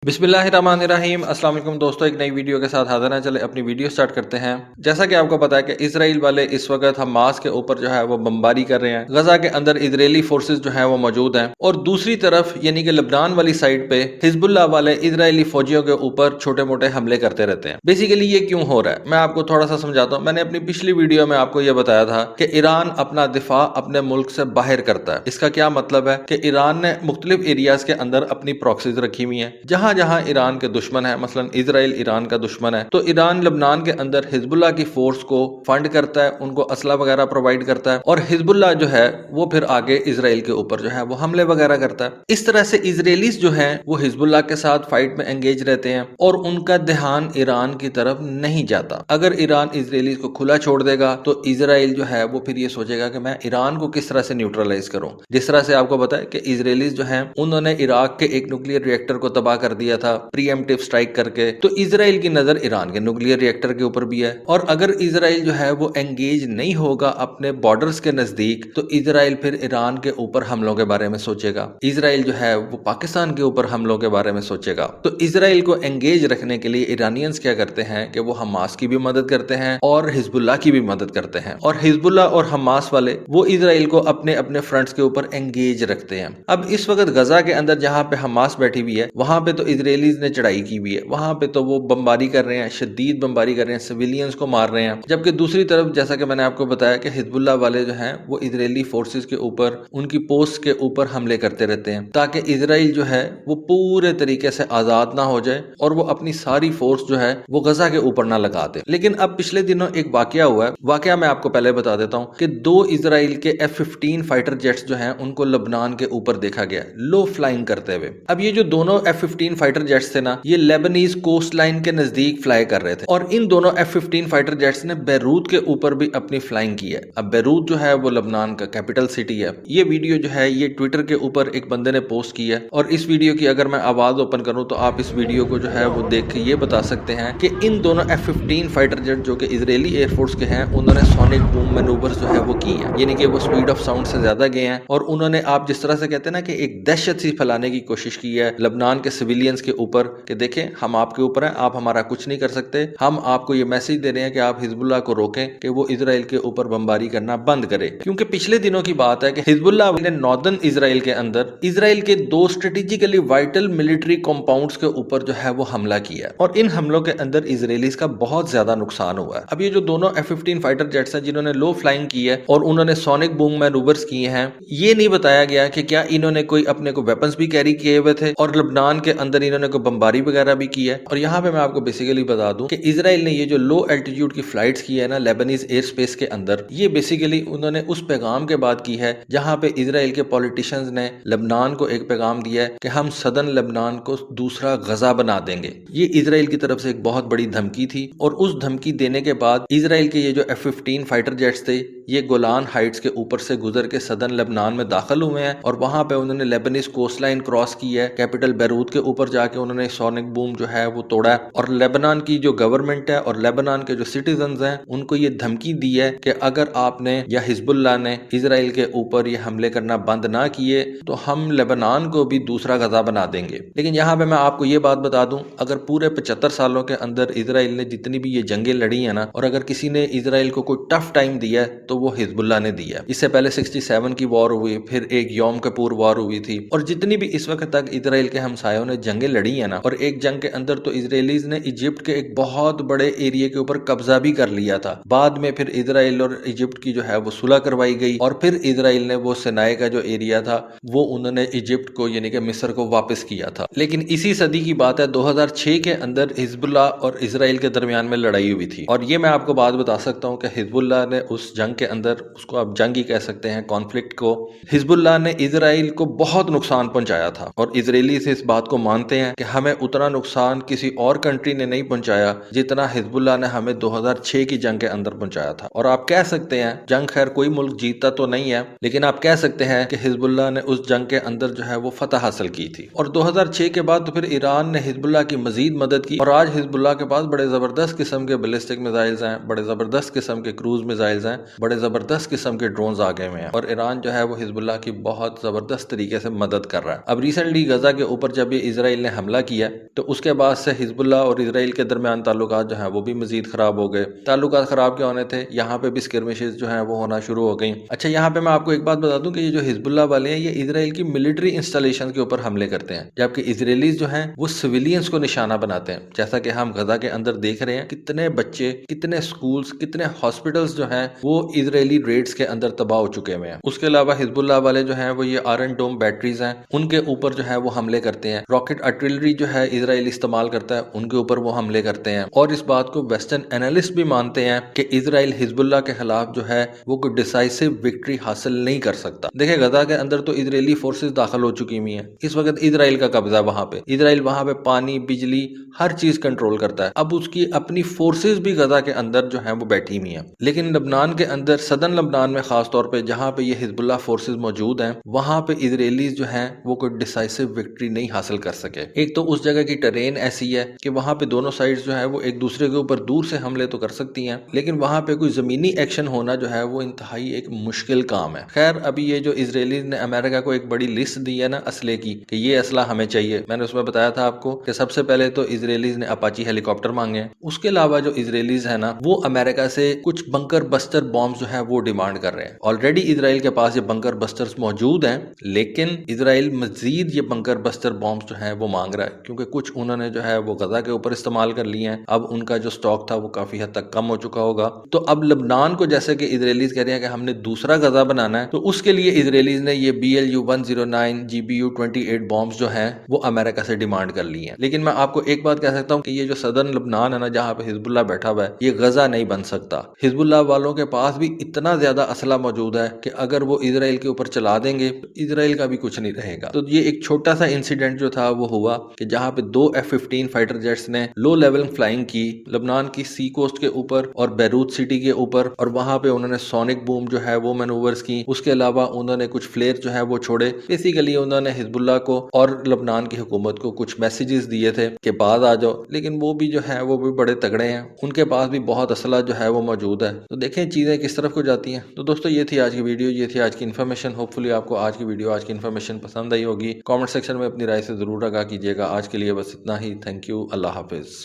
बिस्मिल्लाहिर्रहमानिर्रहीम। अस्सलाम वालेकुम दोस्तों, एक नई वीडियो के साथ हाजिर हैं। चले अपनी वीडियो स्टार्ट करते हैं। जैसा कि आपको पता है कि इजराइल वाले इस वक्त हमास के ऊपर जो है वो बमबारी कर रहे हैं। गजा के अंदर इजरायली फोर्सेस जो है वो मौजूद हैं और दूसरी तरफ यानी कि लेबनान वाली साइड पे हिजबुल्लाह वाले इजरायली फौजियों के ऊपर छोटे मोटे हमले करते रहते हैं। बेसिकली ये क्यों हो रहा है मैं आपको थोड़ा सा समझाता हूँ। मैंने अपनी पिछली वीडियो में आपको ये बताया था कि ईरान अपना दिफा अपने मुल्क से बाहर करता है। इसका क्या मतलब है कि ईरान ने मुख्तलिफ एरियाज के अंदर अपनी प्रॉक्सीज रखी हुई है। जहां जहां ईरान के दुश्मन है, मसलन इजराइल ईरान का दुश्मन है, तो ईरान लेबनान के अंदर हिजबुल्लाह की फोर्स को फंड करता है, उनको असला वगैरह प्रोवाइड करता है और हिजबुल्लाह जो है वो फिर आगे इजराइल के ऊपर जो है वो हमले वगैरह करता है। इस तरह से इजरायलीज जो है वो हिजबुल्लाह के साथ फाइट में एंगेज रहते हैं और उनका ध्यान ईरान की तरफ नहीं जाता। अगर ईरान इजरायलीज को खुला छोड़ देगा तो इजराइल जो है वो फिर ये सोचेगा कि मैं ईरान को किस तरह से न्यूट्रलाइज करूं। जिस तरह से आपको पता है कि इजरायलीज जो है उन्होंने इराक के एक न्यूक्लियर रिएक्टर को तबाह कर दिया था प्रीएम्प्टिव स्ट्राइक करके, तो इजराइल की नजर ईरान के न्यूक्लियर रिएक्टर के ऊपर भी है। और अगर इजराइल जो है वो एंगेज नहीं होगा अपने बॉर्डर्स के नजदीक तो इजराइल फिर ईरान के ऊपर हमलों के बारे में सोचेगा। इजराइल जो है वो पाकिस्तान के ऊपर हमलों के बारे में सोचेगा। तो इजराइल को एंगेज रखने के लिए ईरानियंस क्या करते हैं कि वो हमास की भी मदद करते हैं और हिजबुल्लाह की भी मदद करते हैं। और हिजबुल्लाह और हमास वाले वो इजराइल को अपने अपने फ्रंट्स के ऊपर एंगेज रखते हैं। अब इस वक्त गजा के अंदर जहां पे हमास बैठी हुई है वहां पे तो इजरायलीज ने चढ़ाई की हुई है, वहां पे तो वो बमबारी कर रहे हैं, शदीद बमबारी कर रहे हैं, सिविलियंस को मार रहे हैं। जबकि दूसरी तरफ जैसा कि मैंने आपको बताया कि हिजबुल्लाह वाले जो हैं वो इजरायली फोर्सेस के ऊपर उनकी पोस्ट के ऊपर हमले करते रहते हैं ताकि इजराइल जो है वो पूरे तरीके से आजाद ना हो जाए और वो अपनी सारी फोर्स जो है वो गजा के ऊपर ना लगा दे। लेकिन अब पिछले दिनों एक वाकया हुआ है। वाकया मैं आपको पहले बता देता हूँ कि 2 इजराइल के F-15 फाइटर जेट्स जो हैं उनको लेबनान के ऊपर देखा गया लो फ्लाइंग करते हुए। अब ये जो दोनों F-15 फाइटर जेट्स थे ना, ये लेबनीज कोस्ट लाइन के नजदीक फ्लाई कर रहे थे और इन दोनों F-15 फाइटर जेट्स ने बैरूत के ऊपर भी अपनी फ्लाइंग की है। अब बैरूत जो है वो लेबनान का कैपिटल सिटी है। ये वीडियो जो है ये ट्विटर के ऊपर एक बंदे ने पोस्ट की है और इस वीडियो की अगर मैं आवाज ओपन करूं तो आप इस वीडियो को जो है वो देख के ये बता सकते हैं कि इन दोनों F-15 फाइटर जेट जो कि इजरायली एयरफोर्स के हैं उन्होंने सोनिक बूम मैनूवर्स जो है वो की है, यानी कि वो स्पीड ऑफ साउंड से ज्यादा गए हैं और उन्होंने आप जिस तरह से कहते हैं ना कि एक दहशत सी फैलाने की कोशिश की है लेबनान के सिविलियंस के ऊपर कि देखें हम आपके ऊपर हैं, आप हमारा कुछ नहीं कर सकते। हम आपको ये मैसेज दे रहे हैं कि आप हिजबुल्लाह को रोकें कि वो इजराइल के ऊपर बमबारी करना बंद करे। क्योंकि पिछले दिनों की बात है कि हिजबुल्लाह ने नॉर्दर्न इजराइल के अंदर इजराइल के 2 स्ट्रेटेजिकली वाइटल मिलिट्री कंपाउंड्स के ऊपर जो है वो हमला किया और इन हमलों के अंदर इजरायलीज का बहुत ज्यादा नुकसान हुआ है। अब ये जो दोनों F-15 फाइटर जेट्स हैं जिन्होंने लो फ्लाइंग की है और उन्होंने सोनिक बूम मैनूवर्स किए हैं, ये नहीं बताया गया कि क्या इन्होंने कोई अपने को वेपन्स भी कैरी किए हुए थे और लेबनान के अंदर इन्होंने कोई बमबारी वगैरह भी की है। और यहाँ पे मैं आपको बेसिकली बता दूं कि इजराइल ने ये जो लो एल्टीट्यूड की फ्लाइट्स की है ना लेबनीज एयर स्पेस के अंदर, ये बेसिकली उन्होंने उस पैगाम के बाद की है जहां पे इजराइल के पॉलिटिशियंस ने लेबनान को एक पैगाम दिया है कि हम सदर्न लेबनान को दूसरा गजा बना देंगे। ये इजराइल की तरफ से एक बहुत बड़ी धमकी थी और उस धमकी देने के बाद इजराइल के ये जो F-15 फाइटर जेट्स थे ये गोलान हाइट्स के ऊपर से गुजर के सदर्न लेबनान में दाखिल हुए हैं और वहां पे उन्होंने लेबनीज कोस्ट लाइन क्रॉस की है, कैपिटल बैरूत के ऊपर जाके उन्होंने सोनिक बूम जो है वो तोड़ा है और लेबनान की जो गवर्नमेंट है और लेबनान के जो सिटीजन्स हैं उनको ये धमकी दी है कि अगर आपने या हिजबुल्लाह ने इजराइल के ऊपर ये हमले करना बंद ना किए तो हम लेबनान को भी दूसरा गजा बना देंगे। लेकिन यहाँ पे मैं आपको ये बात बता दूं, अगर पूरे 75 सालों के अंदर इजराइल ने जितनी भी ये जंगें लड़ी है ना और अगर किसी ने इजराइल को कोई टफ टाइम दिया है तो वो हिजबुल्लाह ने दिया। इससे पहले 67 की वॉर हुई, फिर एक योम किपुर वॉर हुई थी और जितनी भी इस वक्त तक इजराइल के हमसायों ने जंगें लड़ी है ना, और एक जंग के अंदर तो इजरायलीज ने इजिप्ट के एक बहुत बड़े एरिया के ऊपर कब्जा भी कर लिया था। बाद में फिर इजराइल और इजिप्ट की जो है वो सुलह करवाई गई और फिर इजराइल ने वो सिनाई का जो एरिया था वो उन्होंने इजिप्ट को यानी कि मिस्र को वापस किया था। लेकिन इसी सदी की बात है 2006 के अंदर हिजबुल्लाह और इजराइल के दरमियान में लड़ाई हुई थी और ये मैं आपको बात बता सकता हूँ कि हिजबुल्लाह ने उस जंग के अंदर, उसको आप जंग ही कह सकते हैं, कॉन्फ्लिक्ट को, हिजबुल्लाह ने इजराइल को बहुत नुकसान पहुंचाया था और इजरायली से इस बात को मानते हैं कि हमें उतना नुकसान किसी और कंट्री ने नहीं पहुंचाया जितना हिजबुल्लाह ने हमें 2006 की जंग के अंदर पहुंचाया था। और आप कह सकते हैं जंग खैर कोई मुल्क जीतता तो नहीं है लेकिन आप कह सकते हैं कि हिजबुल्लाह ने उस जंग के अंदर जो है वो फतह हासिल की थी। और 2006 के बाद तो फिर ईरान ने हिजबुल्लाह की मजीद मदद की और आज हिजबुल्लाह के पास बड़े जबरदस्त किस्म के बैलिस्टिक मिसाइल्स हैं, बड़े जबरदस्त किस्म के क्रूज मिसाइल्स हैं, बड़े जबरदस्त किस्म के ड्रोन्स आ गए हुए हैं और ईरान जो है वो हिजबुल्लाह की बहुत जबरदस्त तरीके से मदद कर रहा है। अब रिसेंटली गजा के ऊपर जब ये इजराइल اسرائیل نے حملہ کیا تو اس کے بعد سے حزب اللہ اور اسرائیل کے درمیان تعلقات جو ہیں وہ بھی مزید خراب ہو گئے۔ تعلقات خراب کیا ہونے تھے، یہاں پہ بھی اسکرمشز جو ہیں وہ ہونا شروع ہو گئیں۔ اچھا یہاں پہ میں آپ کو ایک بات بتا دوں کہ یہ جو حزب اللہ والے ہیں یہ اسرائیل کی ملٹری انسٹالیشن کے اوپر حملے کرتے ہیں، جبکہ اسرائیلیز جو ہیں وہ سویلینز کو نشانہ بناتے ہیں، جیسا کہ ہم غزہ کے اندر دیکھ رہے ہیں کتنے بچے، کتنے سکولز، کتنے ہاسپٹلز جو ہیں وہ اسرائیلی ریڈز کے اندر تباہ ہو چکے ہوئے ہیں۔ اس کے علاوہ حزب اللہ والے جو ہیں وہ یہ آئرن ڈوم بیٹریز ہیں ان کے اوپر جو ہے وہ حملے کرتے ہیں، راکٹ آرٹلری جو ہے اسرائیل استعمال کرتا ہے ان کے اوپر وہ حملے کرتے ہیں، اور اس بات کو ویسٹرن اینالسٹ بھی مانتے ہیں کہ اسرائیل حزب اللہ کے خلاف جو ہے وہ کوئی ڈیسائسو وکٹری حاصل نہیں کر سکتا۔ دیکھیں غزہ کے اندر تو اسرائیلی فورسز داخل ہو چکی ہوئی ہیں، اس وقت اسرائیل کا قبضہ ہے وہاں پہ، اسرائیل وہاں پہ پانی، بجلی، ہر چیز کنٹرول کرتا ہے۔ اب اس کی اپنی فورسز بھی غزہ کے اندر جو ہیں وہ بیٹھی ہوئی ہیں، لیکن لبنان کے اندر، صدرن لبنان میں خاص طور پہ جہاں پہ یہ حزب اللہ فورسز موجود ہیں، وہاں پہ اسرائیلیز جو ہیں وہ کوئی ڈیسائسو وکٹری نہیں حاصل کر سکے۔ ایک تو اس جگہ کی ٹرین ایسی ہے کہ وہاں پہ دونوں سائڈز جو ہے وہ ایک دوسرے کے اوپر دور سے حملے تو کر سکتی ہیں، لیکن وہاں پہ کوئی زمینی ایکشن ہونا جو ہے وہ انتہائی ایک مشکل کام ہے۔ خیر ابھی یہ جو اسرائیلیز نے امریکہ کو ایک بڑی لسٹ دی ہے نا اسلحے کی کہ یہ اسلحہ ہمیں چاہیے، میں نے اس میں بتایا تھا آپ کو کہ سب سے پہلے تو اسرائیلیز نے اپاچی ہیلی کاپٹر مانگے ہیں، اس کے علاوہ جو اسرائیلیز ہیں نا وہ امریکہ سے کچھ بنکر بسٹر بامز جو ہے وہ ڈیمانڈ کر رہے ہیں۔ آلریڈی اسرائیل کے پاس یہ بنکر بسٹرز موجود ہیں، لیکن اسرائیل مزید یہ بنکر بسٹر بامز جو ہیں وہ مانگ رہا ہے، کیونکہ کچھ انہوں نے جو ہے وہ غزہ کے اوپر استعمال کر لیے ہیں، اب ان کا جو سٹاک تھا وہ کافی حد تک کم ہو چکا ہوگا۔ تو اب لبنان کو جیسے کہ اسرائیلیز کہہ رہے ہیں کہ ہم نے دوسرا غزہ بنانا ہے، تو اس کے لیے اسرائیلیز نے یہ BLU-109 GBU-28 بامز جو ہیں وہ امریکہ سے ڈیمانڈ کر لی ہیں۔ لیکن میں آپ کو ایک بات کہہ سکتا ہوں کہ یہ جو صدرن لبنان ہے نا جہاں پہ حزب اللہ بیٹھا ہوا ہے، یہ غزہ نہیں بن سکتا۔ حزب اللہ والوں کے پاس بھی اتنا زیادہ اسلحہ موجود ہے کہ اگر وہ اسرائیل کے اوپر چلا دیں گے تو اسرائیل کا بھی کچھ نہیں رہے گا۔ تو یہ ایک چھوٹا سا انسیڈنٹ جو تھا وہ ہوا کہ جہاں پہ 2 F-15 فائٹر جیٹس نے لو لیول فلائنگ کی لبنان کی سی کوسٹ کے اوپر اور بیروت سٹی کے اوپر، اور وہاں پہ انہوں نے سونک بوم جو ہے وہ مینوورز کی، اس کے علاوہ انہوں نے کچھ فلیئر جو ہے وہ چھوڑے۔ بیسیکلی انہوں نے حزب اللہ کو اور لبنان کی حکومت کو کچھ میسیجز دیے تھے کہ بعد آ جاؤ، لیکن وہ بھی جو ہے وہ بھی بڑے تگڑے ہیں، ان کے پاس بھی بہت اسلحہ جو ہے وہ موجود ہے۔ تو دیکھیں چیزیں کس طرف کو جاتی ہیں۔ تو دوستو یہ تھی آج کی ویڈیو، یہ تھی آج کی انفارمیشن۔ ہوپ فلی آپ کو آج کی ویڈیو، آج کی انفارمیشن پسند آئی ہوگی۔ کامنٹ سیکشن میں اپنی رائے سے ضرور آگاہ کیجیے گا۔ آج کے لیے بس اتنا ہی۔ تھینک یو، اللہ حافظ۔